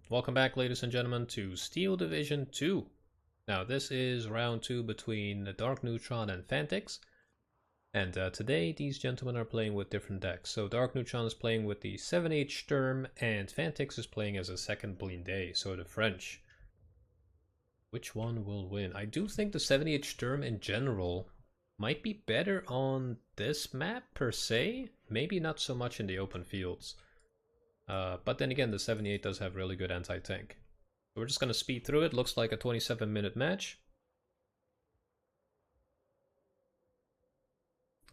Welcome back, ladies and gentlemen, to Steel Division 2. Now, this is round 2 between the Dark Neutron and Fantyx. And today, these gentlemen are playing with different decks. So, Dark Neutron is playing with the 7/8 Sturm, and Fantyx is playing as a second Blindé, so the French. Which one will win? I do think the 7/8 Sturm in general might be better on this map per se. Maybe not so much in the open fields. But then again, the 78 does have really good anti-tank. So we're just going to speed through it. Looks like a 27-minute match.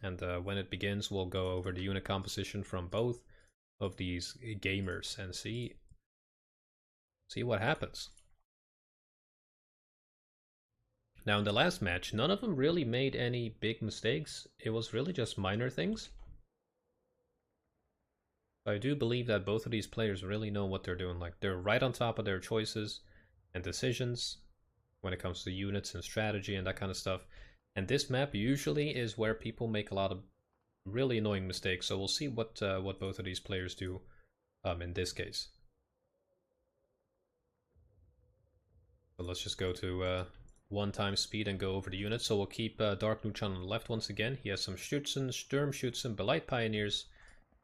And when it begins, we'll go over the unit composition from both of these gamers and see what happens. Now in the last match, none of them really made any big mistakes. It was really just minor things. I do believe that both of these players really know what they're doing. Like, they're right on top of their choices and decisions when it comes to units and strategy and that kind of stuff. And this map usually is where people make a lot of really annoying mistakes. So we'll see what both of these players do in this case. So let's just go to 1x speed and go over the units. So we'll keep Dark Neutron on the left once again. He has some Schützen, Sturm Schützen, Belite Pioneers,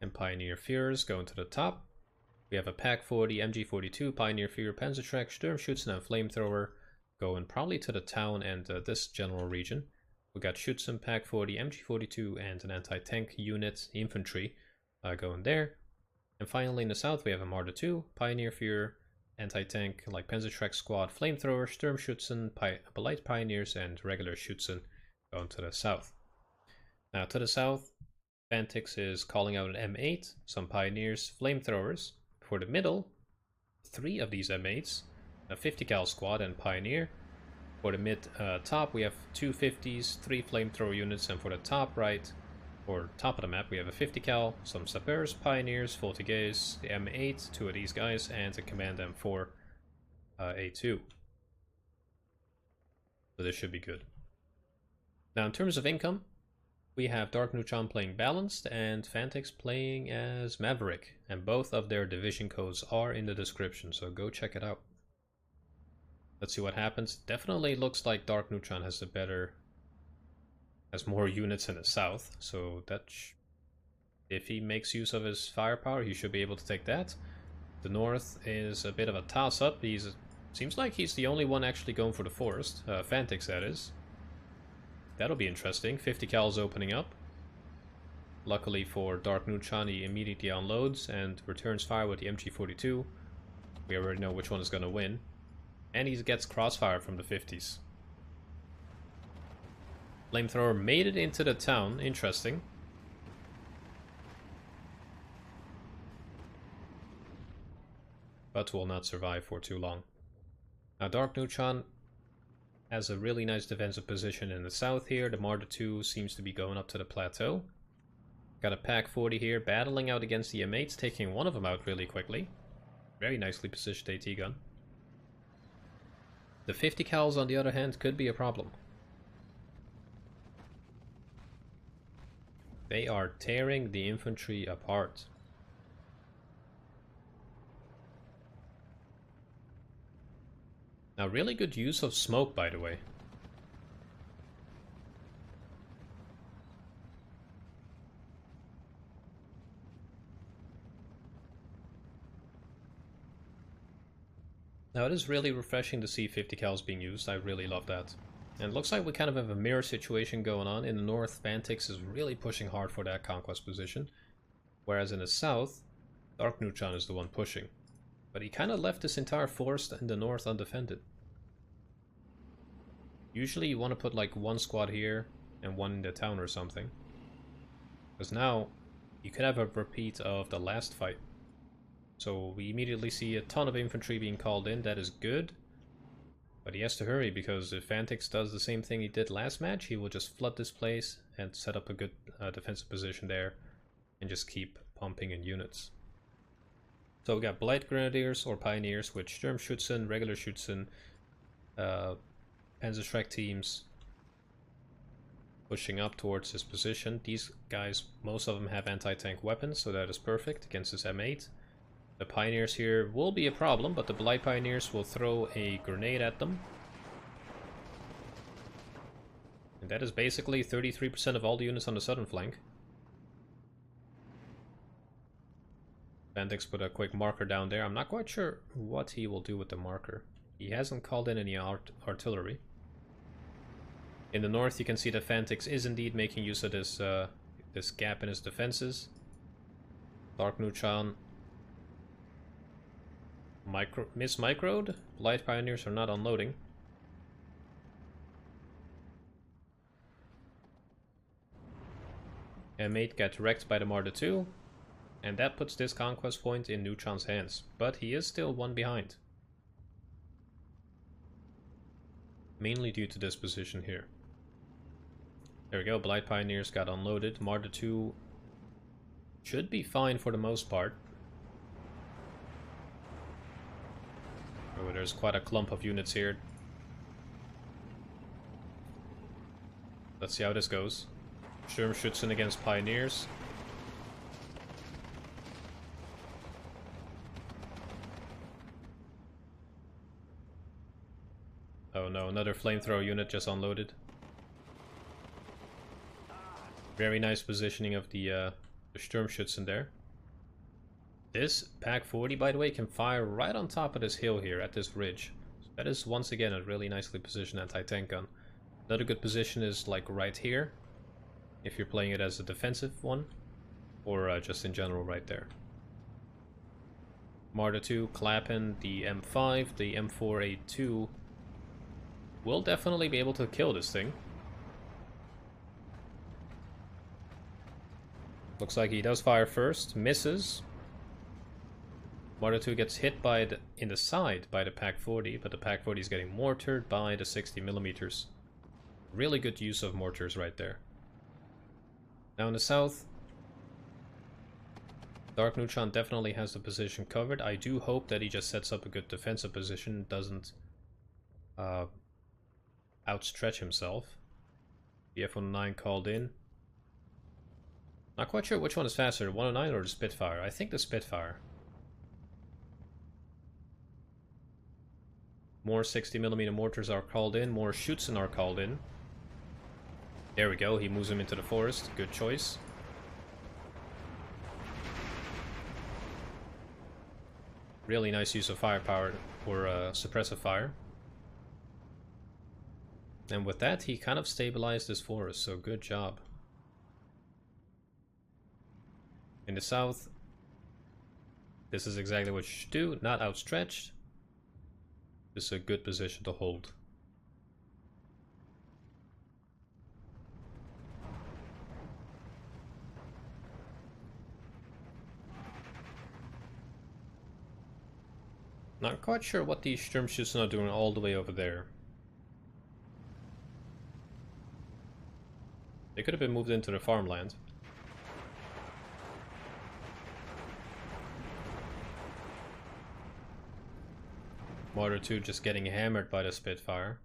and Pioneer Führers going to the top. We have a Pack 40, MG42, Pioneer Führer, Panzertrack, Sturm Schützen, and Flamethrower going probably to the town and this general region. We got Schützen, Pack 40, MG42, and an anti-tank unit, infantry, going there. And finally in the south we have a Marder 2, Pioneer Führer, anti-tank like Panzertrack squad, Flamethrower, Sturm Schützen, Belite Pioneers, and regular Schützen going to the south. Now to the south, Fantyx is calling out an M8, some Pioneers, Flamethrowers. For the middle, 3 of these M8s, a 50 cal squad and Pioneer. For the mid top, we have 2 50s, 3 Flamethrower units, and for the top right, or top of the map, we have a 50 cal, some Sapeurs, Pioneers, Voltigays, the M8, 2 of these guys, and a Command M4 A2. So this should be good. Now in terms of income, we have Dark Neutron playing Balanced and Fantyx playing as Maverick, and both of their division codes are in the description, so go check it out. Let's see what happens. Definitely looks like Dark Neutron has more units in the south, so that if he makes use of his firepower, he should be able to take that. The north is a bit of a toss-up. Seems like he's the only one actually going for the forest. Fantyx, that is. That'll be interesting. 50 cal's opening up. Luckily for Dark Neutron, he immediately unloads and returns fire with the MG42. We already know which one is going to win. And he gets crossfire from the 50s. Flamethrower made it into the town. Interesting. But will not survive for too long. Now Dark Neutron has a really nice defensive position in the south here. The Marder 2 seems to be going up to the plateau. Got a Pack 40 here, battling out against the M8s, taking one of them out really quickly. Very nicely positioned AT gun. The 50 cals, on the other hand, could be a problem. They are tearing the infantry apart. Now, really good use of smoke, by the way. Now, it is really refreshing to see 50 cals being used. I really love that. And it looks like we kind of have a mirror situation going on. In the north, Fantyx is really pushing hard for that conquest position. Whereas in the south, Dark Neutron is the one pushing. But he kind of left this entire forest in the north undefended. Usually you want to put like one squad here and one in the town or something. Because now you could have a repeat of the last fight. So we immediately see a ton of infantry being called in. That is good. But he has to hurry, because if Fantyx does the same thing he did last match, he will just flood this place and set up a good defensive position there and just keep pumping in units. So we got Belite Grenadiers or Pioneers with Sturm Schützen, regular Schützen, Panzertrack teams pushing up towards his position. These guys, most of them have anti-tank weapons, so that is perfect against his M8. The Pioneers here will be a problem, but the Blight Pioneers will throw a grenade at them. And that is basically 33% of all the units on the southern flank. Fantyx put a quick marker down there. I'm not quite sure what he will do with the marker. He hasn't called in any artillery. In the north you can see that Fantyx is indeed making use of this this gap in his defenses. Dark Neutron microed. Light Pioneers are not unloading. M8 gets wrecked by the Marder 2, and that puts this conquest point in Neutron's hands, but he is still one behind. Mainly due to this position here. There we go, Blight Pioneers got unloaded. Marder 2 should be fine for the most part. Oh, there's quite a clump of units here. Let's see how this goes. Sturmschützen against Pioneers. Oh no, another flamethrower unit just unloaded. Very nice positioning of the Sturmschützen there. This Pack 40, by the way, can fire right on top of this hill here at this ridge. So that is once again a really nicely positioned anti-tank gun. Another good position is like right here, if you're playing it as a defensive one, or just in general right there. Marder 2 clapping the M5, the M4A2 will definitely be able to kill this thing. Looks like he does fire first, misses. Marder 2 gets hit by in the side by the Pack 40, but the Pack 40 is getting mortared by the 60mm. Really good use of mortars right there. Now in the south, Dark Neutron definitely has the position covered. I do hope that he just sets up a good defensive position, doesn't outstretch himself. The F-109 called in. Not quite sure which one is faster, the 109 or the Spitfire. I think the Spitfire. More 60mm mortars are called in, more Schützen are called in. There we go, he moves him into the forest. Good choice. Really nice use of firepower for suppressive fire. And with that, he kind of stabilized this forest, so good job. In the south, this is exactly what you should do, not outstretched. This is a good position to hold. Not quite sure what these Sturmschützen are doing all the way over there. They could have been moved into the farmland. Marder 2 just getting hammered by the Spitfire.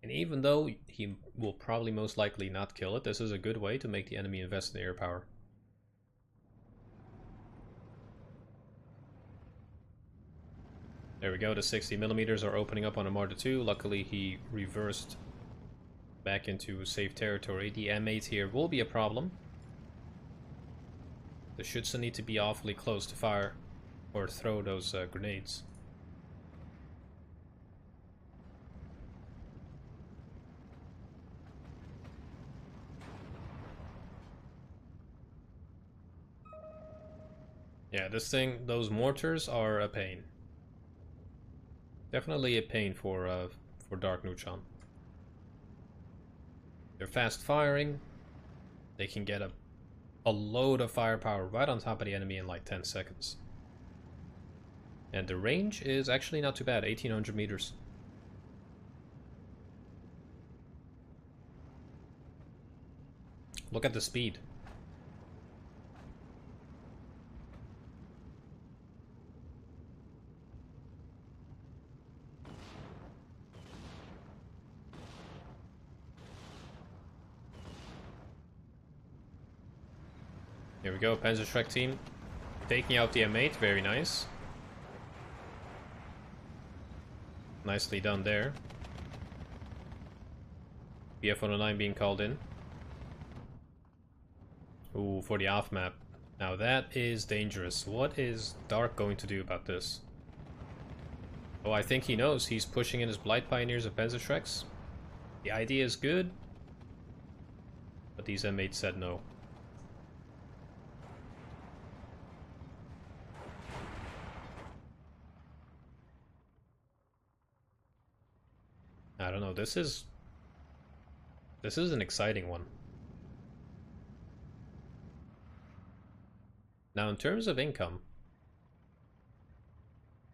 And even though he will probably most likely not kill it, this is a good way to make the enemy invest in air power. There we go, the 60mm are opening up on a Marder 2. Luckily he reversed back into safe territory. The M8 here will be a problem. The Schützen need to be awfully close to fire or throw those grenades. Yeah, this thing, those mortars are a pain. Definitely a pain for Dark Neutron. They're fast firing. They can get a load of firepower right on top of the enemy in like 10 seconds. And the range is actually not too bad, 1800 meters. Look at the speed. Here we go, Panzerschreck team. Taking out the M8, very nice. Nicely done there. BF-109 being called in. Ooh, for the off map. Now that is dangerous. What is Dark going to do about this? Oh, I think he knows. He's pushing in his Blight Pioneers and Panzerschrecks. The idea is good, but these M8s said no. I don't know, this is an exciting one. Now in terms of income,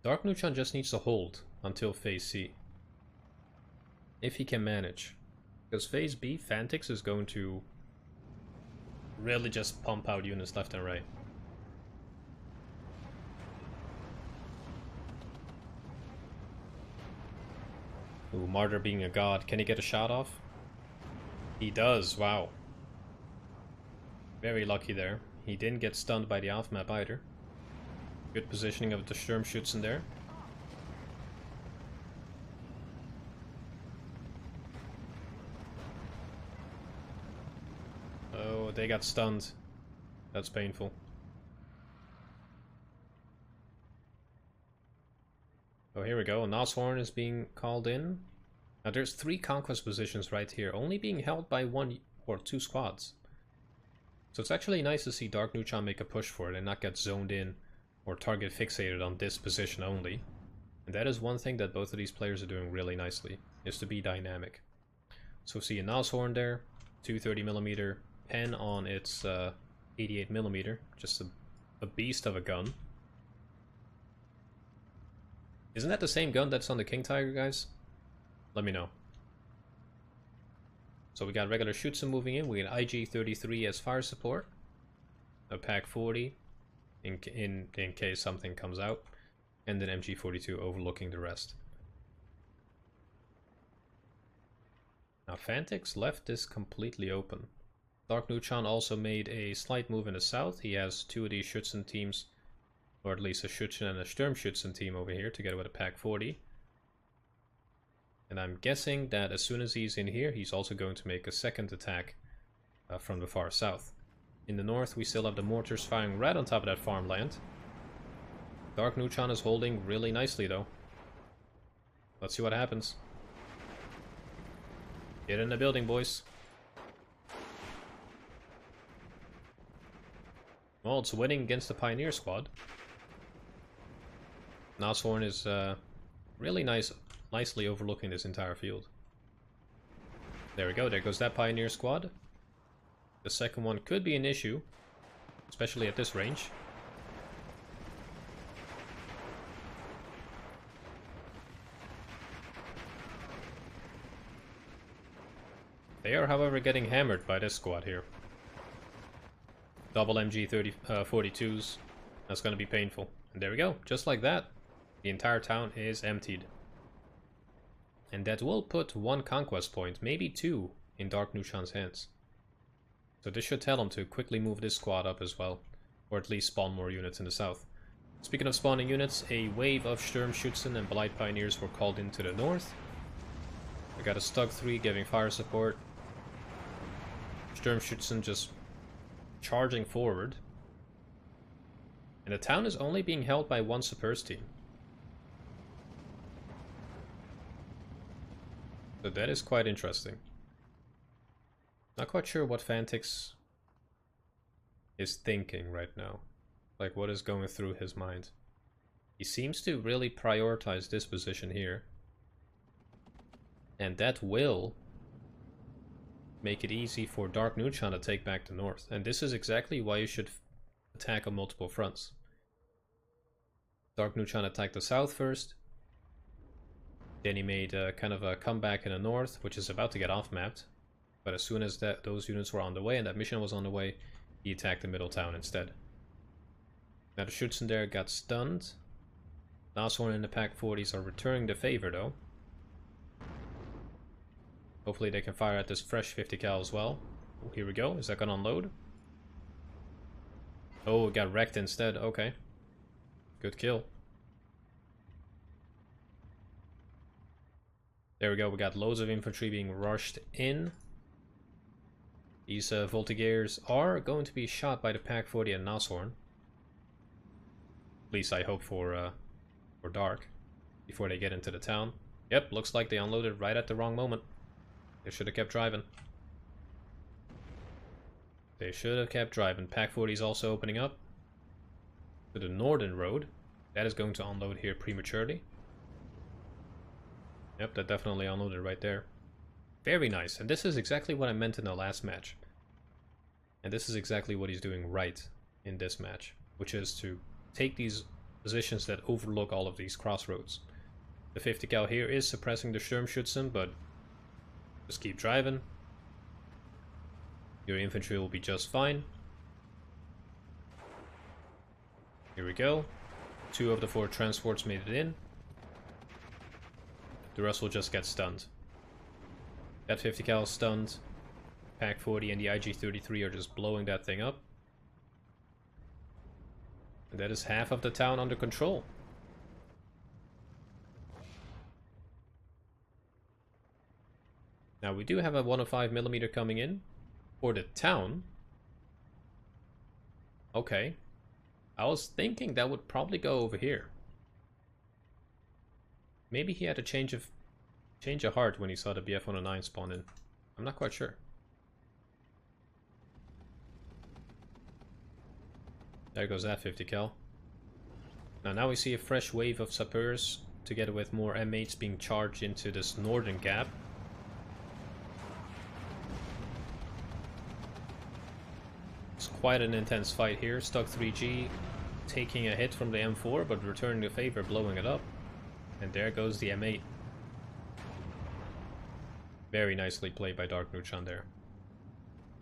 Dark Neutron just needs to hold until Phase C. If he can manage. Because Phase B, Fantyx is going to really just pump out units left and right. Ooh, Martyr being a god. Can he get a shot off? He does, wow. Very lucky there. He didn't get stunned by the off map either. Good positioning of the Sturmschützen there. Oh, they got stunned. That's painful. Oh, here we go. Chaosmourne is being called in. Now there's 3 conquest positions right here, only being held by 1 or 2 squads. So it's actually nice to see Dark Neutron make a push for it and not get zoned in or target fixated on this position only. And that is one thing that both of these players are doing really nicely, is to be dynamic. So see a Chaosmourne there, 230mm pen on its 88mm, just a beast of a gun. Isn't that the same gun that's on the King Tiger, guys? Let me know. So we got regular Schützen moving in. We got IG-33 as fire support. A Pak-40 in case something comes out. And then MG-42 overlooking the rest. Now Fantyx left this completely open. Dark Neutron also made a slight move in the south. He has 2 of these Schützen teams, or at least a Schützen and a Sturmschützen team over here together with a Pak-40. And I'm guessing that as soon as he's in here, he's also going to make a second attack from the far south. In the north, we still have the mortars firing right on top of that farmland. Dark Neutron is holding really nicely, though. Let's see what happens. Get in the building, boys. Well, it's winning against the Pioneer squad. Chaosmourne is really nicely overlooking this entire field. There we go, there goes that Pioneer squad. The second one could be an issue, especially at this range. They are, however, getting hammered by this squad here. Double MG-42s. That's going to be painful. And there we go, just like that. The entire town is emptied. And that will put 1 conquest point, maybe 2, in Dark Neutron's hands. So this should tell him to quickly move this squad up as well. Or at least spawn more units in the south. Speaking of spawning units, a wave of Sturmschützen and Blight Pioneers were called into the north. We got a Stug 3 giving fire support. Sturmschützen just charging forward. And the town is only being held by 1 Supers team. So that is quite interesting. Not quite sure what Fantyx is thinking right now. Like, what is going through his mind. He seems to really prioritize this position here. And that will make it easy for Dark Neutron to take back the north. And this is exactly why you should attack on multiple fronts. Dark Neutron attacked the south first. Then he made kind of a comeback in the north, which is about to get off-mapped. But as soon as those units were on the way and that mission was on the way, he attacked the middle town instead. Now the Schützen there got stunned. Chaosmourne and the Pak-40s are returning the favor though. Hopefully they can fire at this fresh 50 cal as well. Oh, here we go. Is that going to unload? Oh, it got wrecked instead. Okay. Good kill. There we go. We got loads of infantry being rushed in. These Voltigeurs are going to be shot by the Pack 40 and Nashorn. At least I hope for Dark. Before they get into the town. Yep, looks like they unloaded right at the wrong moment. They should have kept driving. They should have kept driving. Pack 40 is also opening up to the northern road. That is going to unload here prematurely. Yep, that definitely unloaded right there. Very nice. And this is exactly what I meant in the last match. And this is exactly what he's doing right in this match. Which is to take these positions that overlook all of these crossroads. The 50 cal here is suppressing the Sturmschützen, but just keep driving. Your infantry will be just fine. Here we go. 2 of the 4 transports made it in. The rest will just get stunned. That 50 cal is stunned. Pack 40 and the IG-33 are just blowing that thing up. And that is half of the town under control. Now we do have a 105mm coming in for the town. Okay. I was thinking that would probably go over here. Maybe he had a change of heart when he saw the BF-109 spawn in. I'm not quite sure. There goes that 50 cal. Now we see a fresh wave of sappers together with more M8s being charged into this northern gap. It's quite an intense fight here. Stuck 3G taking a hit from the M4 but returning the favor, blowing it up. And there goes the M8. Very nicely played by Dark Neutron there.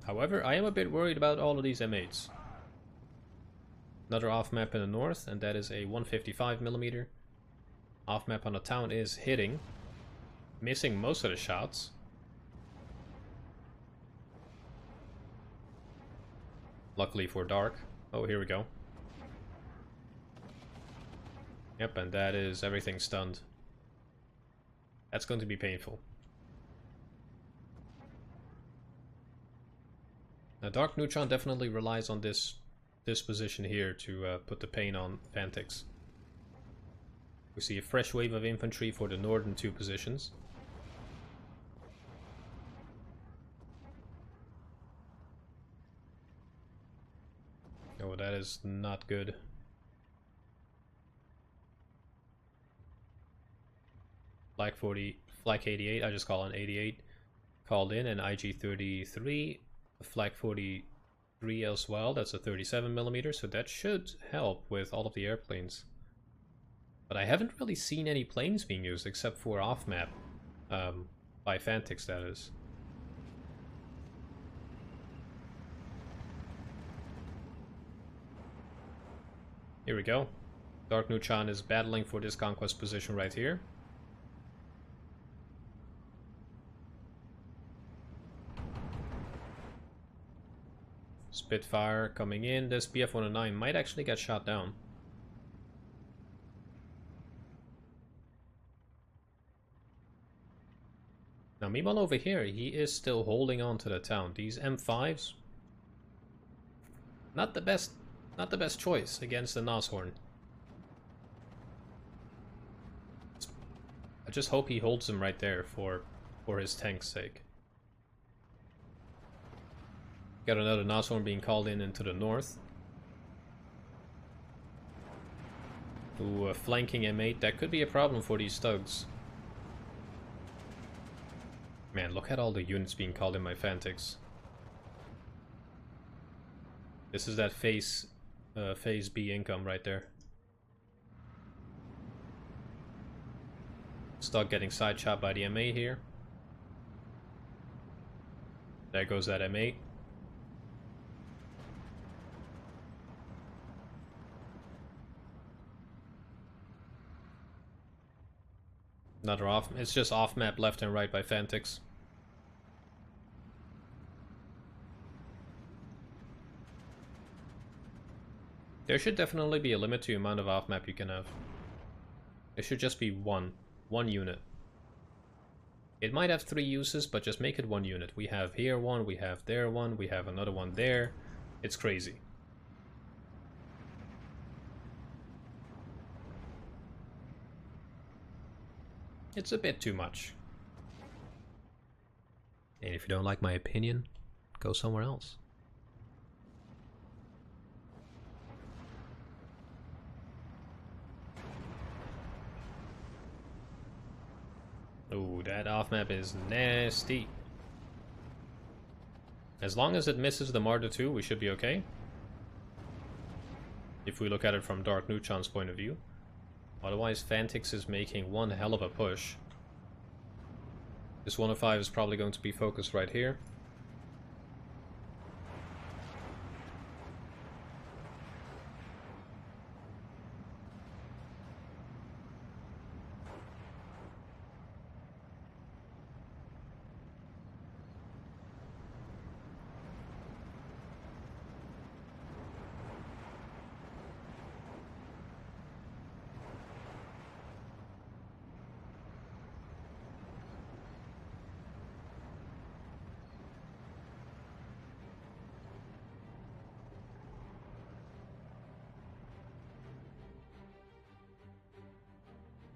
However, I am a bit worried about all of these M8s. Another off map in the north, and that is a 155mm. Off map on the town is hitting. Missing most of the shots. Luckily for Dark. Oh, here we go. Yep, and that is everything stunned. That's going to be painful. Now Dark Neutron definitely relies on this position here to put the pain on Fantyx. We see a fresh wave of infantry for the northern 2 positions. Oh, that is not good. Flak 40, Flak 88, I just call it 88, called in, and IG-33, Flak 43 as well, that's a 37mm, so that should help with all of the airplanes. But I haven't really seen any planes being used except for off-map, by Fantyx that is. Here we go. Dark Neutron is battling for this conquest position right here. Spitfire coming in. This BF-109 might actually get shot down. Now meanwhile over here, he is still holding on to the town. These M5s, not the best choice against the Nashorn. I just hope he holds them right there for his tank's sake. Got another Nashorn being called in into the north. Ooh, flanking M8, that could be a problem for these thugs. Man, look at all the units being called in by Fantyx. This is that phase B income right there. Stuck getting side shot by the M8 here. There goes that M8. Another off. It's just off map left and right by Fantyx. There should definitely be a limit to the amount of off-map you can have. It should just be one unit. It might have 3 uses, but just make it 1 unit. We have here one, we have there one, we have another one there. It's crazy. It's a bit too much. And if you don't like my opinion, go somewhere else. Ooh, that off-map is nasty. As long as it misses the Martyr 2, we should be okay. If we look at it from Dark Neutron's point of view. Otherwise, Fantyx is making one hell of a push. This 105 is probably going to be focused right here.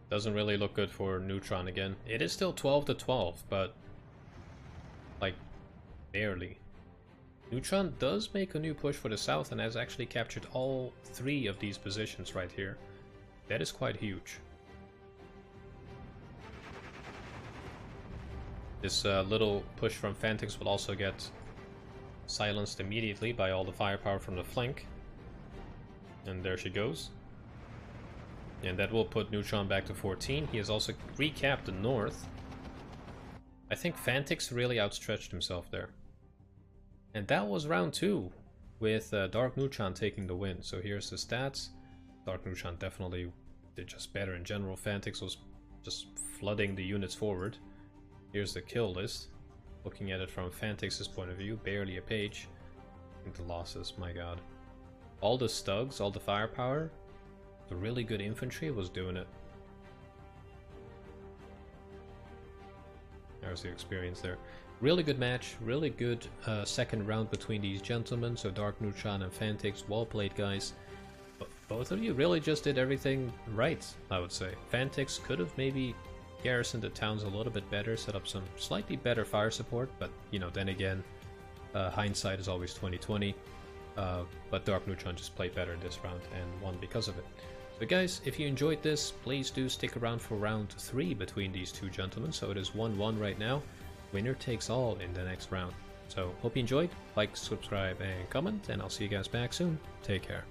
Doesn't really look good for Neutron again. It is still 12-12, but like barely. Neutron does make a new push for the south and has actually captured all 3 of these positions right here. That is quite huge. This little push from Fantyx will also get silenced immediately by all the firepower from the flank. And there she goes. And that will put Neutron back to 14. He has also recapped the north. I think Fantyx really outstretched himself there. And that was round 2, with Dark Neutron taking the win. So here's the stats. Dark Neutron definitely did just better in general. Fantyx was just flooding the units forward. Here's the kill list. Looking at it from Fantyx's point of view, barely a page. I think the losses, my god. All the stugs, all the firepower. The really good infantry was doing it. There's the experience there. Really good match, really good second round between these gentlemen. So Dark Neutron and Fantyx, well played guys. But both of you really just did everything right, I would say. Fantyx could have maybe garrisoned the towns a little bit better, set up some slightly better fire support, but you know, then again, hindsight is always 20/20. But Dark Neutron just played better this round and won because of it. So guys, if you enjoyed this, please do stick around for round 3 between these two gentlemen. So it is 1-1 right now. Winner takes all in the next round. So hope you enjoyed. Like, subscribe, and comment, and I'll see you guys back soon. Take care.